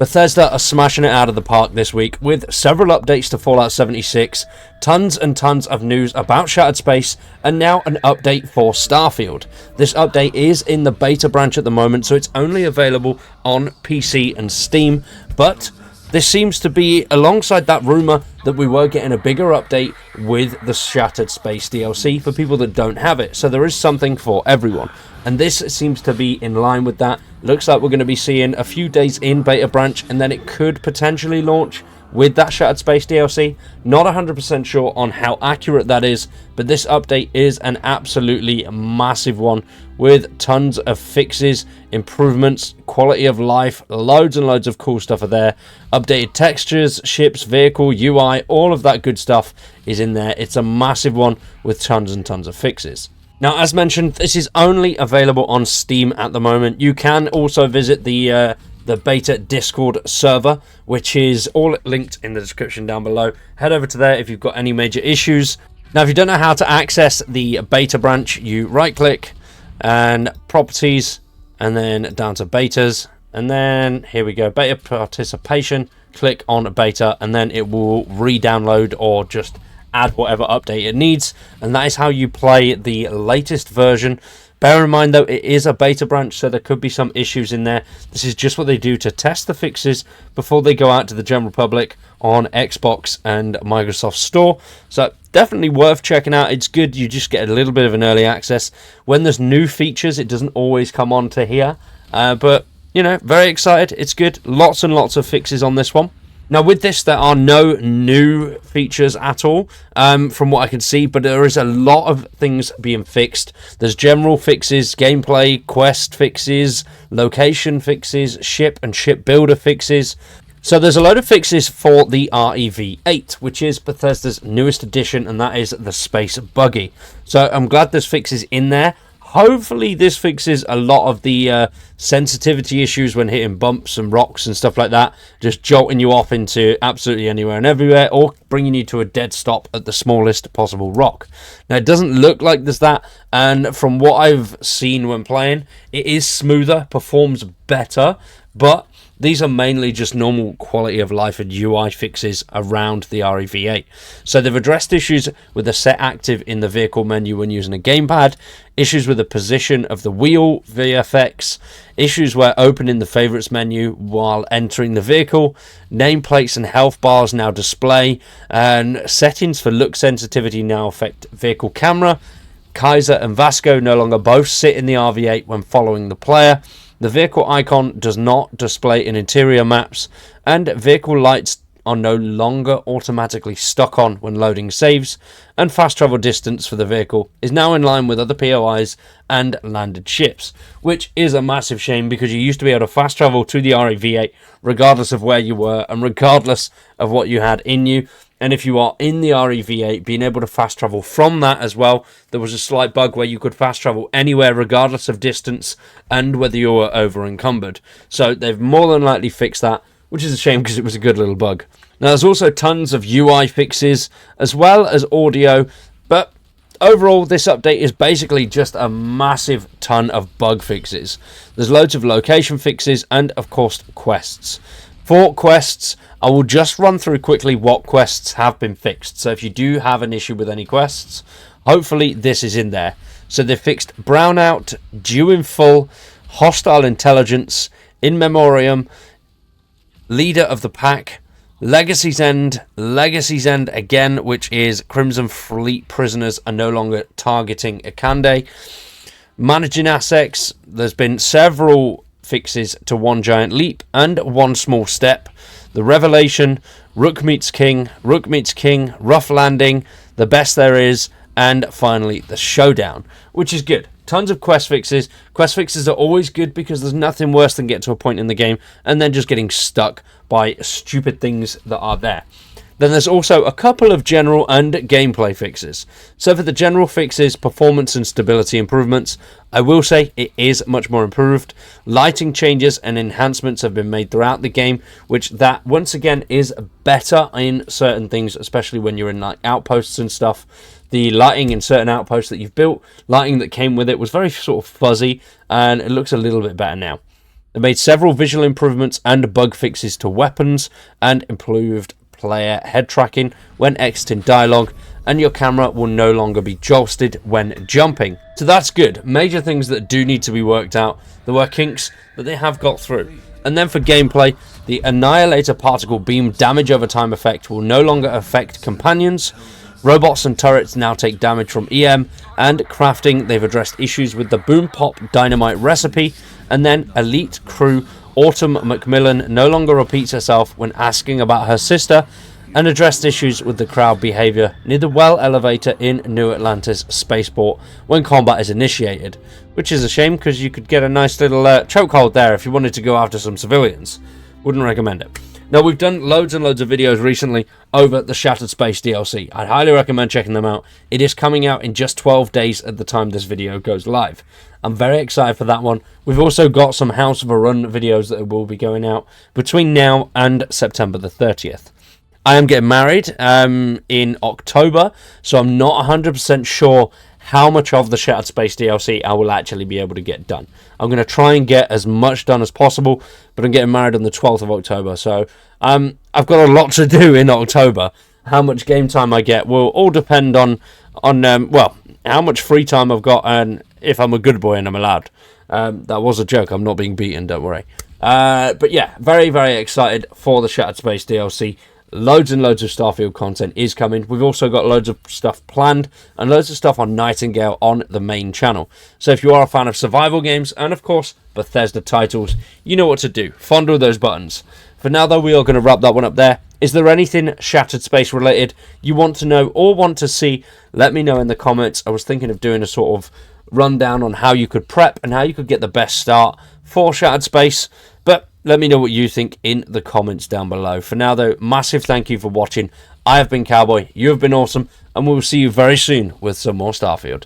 Bethesda are smashing it out of the park this week with several updates to Fallout 76, tons and tons of news about Shattered Space, and now an update for Starfield. This update is in the beta branch at the moment, so it's only available on PC and Steam, but this seems to be alongside that rumour that we were getting a bigger update with the Shattered Space DLC for people that don't have it, so there is something for everyone. And this seems to be in line with that. Looks like we're going to be seeing a few days in beta branch, and then it could potentially launch with that Shattered Space DLC. Not 100% sure on how accurate that is, but this update is an absolutely massive one with tons of fixes, improvements, quality of life, loads and loads of cool stuff are there. Updated textures, ships, vehicle, UI, all of that good stuff is in there. It's a massive one with tons and tons of fixes. Now, as mentioned, this is only available on Steam at the moment. You can also visit the beta Discord server, which is all linked in the description down below. Head over to there if you've got any major issues. Now, if you don't know how to access the beta branch, you right-click and properties, and then down to betas, and then here we go, beta participation. Click on beta, and then it will re-download or just add whatever update it needs, and that is how you play the latest version. Bear in mind though, it is a beta branch, so there could be some issues in there. This is just what they do to test the fixes before they go out to the general public on Xbox and Microsoft Store. So definitely worth checking out. It's good, you just get a little bit of an early access. When there's new features, it doesn't always come on to here, but you know, very excited. It's good. Lots and lots of fixes on this one. Now, with this, there are no new features at all, from what I can see, but there is a lot of things being fixed. There's general fixes, gameplay, quest fixes, location fixes, ship and ship builder fixes. So there's a load of fixes for the REV8, which is Bethesda's newest addition, and that is the space buggy. So I'm glad there's fixes in there. Hopefully this fixes a lot of the sensitivity issues when hitting bumps and rocks and stuff like that, just jolting you off into absolutely anywhere and everywhere, or bringing you to a dead stop at the smallest possible rock. Now, it doesn't look like there's that, and from what I've seen when playing, it is smoother, performs better, but these are mainly just normal quality of life and UI fixes around the REV8. So they've addressed issues with the set active in the vehicle menu when using a gamepad, issues with the position of the wheel VFX, issues where opening the favorites menu while entering the vehicle, nameplates and health bars now display, and settings for look sensitivity now affect vehicle camera. Kaiser and Vasco no longer both sit in the RV8 when following the player. The vehicle icon does not display in interior maps, and vehicle lights are no longer automatically stuck on when loading saves, and fast travel distance for the vehicle is now in line with other POIs and landed ships, which is a massive shame because you used to be able to fast travel to the REV8 regardless of where you were and regardless of what you had in you. And if you are in the REV8, being able to fast travel from that as well. There was a slight bug where you could fast travel anywhere regardless of distance and whether you were over encumbered. So they've more than likely fixed that, which is a shame because it was a good little bug. Now, there's also tons of UI fixes as well as audio, but overall this update is basically just a massive ton of bug fixes. There's loads of location fixes and of course quests. For quests, I will just run through quickly what quests have been fixed. So if you do have an issue with any quests, hopefully this is in there. So they've fixed Brownout, Due in Full, Hostile Intelligence, In Memoriam, Leader of the Pack, Legacy's End again, which is Crimson Fleet prisoners are no longer targeting Ikande. Managing assets, there's been several fixes to One Giant Leap and One Small Step. The Revelation, Rook Meets King, Rough Landing, The Best There Is, and finally the Showdown, which is good. Tons of quest fixes. Quest fixes are always good because there's nothing worse than getting to a point in the game and then just getting stuck by stupid things that are there. Then there's also a couple of general and gameplay fixes. So for the general fixes, performance and stability improvements, I will say it is much more improved. Lighting changes and enhancements have been made throughout the game, which that once again is better in certain things, especially when you're in like outposts and stuff. The lighting in certain outposts that you've built, lighting that came with it was very sort of fuzzy, and it looks a little bit better now. They made several visual improvements and bug fixes to weapons, and improved player head tracking when exiting dialogue, and your camera will no longer be jolted when jumping. So that's good. Major things that do need to be worked out. There were kinks that they have got through. And then for gameplay, the Annihilator Particle Beam damage over time effect will no longer affect companions. Robots and turrets now take damage from EM, and crafting, they've addressed issues with the Boom Pop Dynamite recipe, and then Elite Crew Autumn Macmillan no longer repeats herself when asking about her sister, and addressed issues with the crowd behaviour near the well elevator in New Atlantis spaceport when combat is initiated, which is a shame because you could get a nice little chokehold there if you wanted to go after some civilians. Wouldn't recommend it. Now, we've done loads and loads of videos recently over the Shattered Space DLC. I'd highly recommend checking them out. It is coming out in just 12 days at the time this video goes live. I'm very excited for that one. We've also got some House of a Run videos that will be going out between now and September the 30th. I am getting married in October, so I'm not 100% sure how much of the Shattered Space DLC I will actually be able to get done. I'm going to try and get as much done as possible, but I'm getting married on the 12th of October, so I've got a lot to do in October. How much game time I get will all depend on well, how much free time I've got and if I'm a good boy and I'm allowed. That was a joke, I'm not being beaten, don't worry. But yeah, very, very excited for the Shattered Space DLC. Loads and loads of Starfield content is coming. We've also got loads of stuff planned and loads of stuff on Nightingale on the main channel. So if you are a fan of survival games and, of course, Bethesda titles, you know what to do. Fondle those buttons. For now, though, we are going to wrap that one up there. Is there anything Shattered Space related you want to know or want to see? Let me know in the comments. I was thinking of doing a sort of rundown on how you could prep and how you could get the best start for Shattered Space. But let me know what you think in the comments down below. For now, though, massive thank you for watching. I have been Cowboy, you have been awesome, and we will see you very soon with some more Starfield.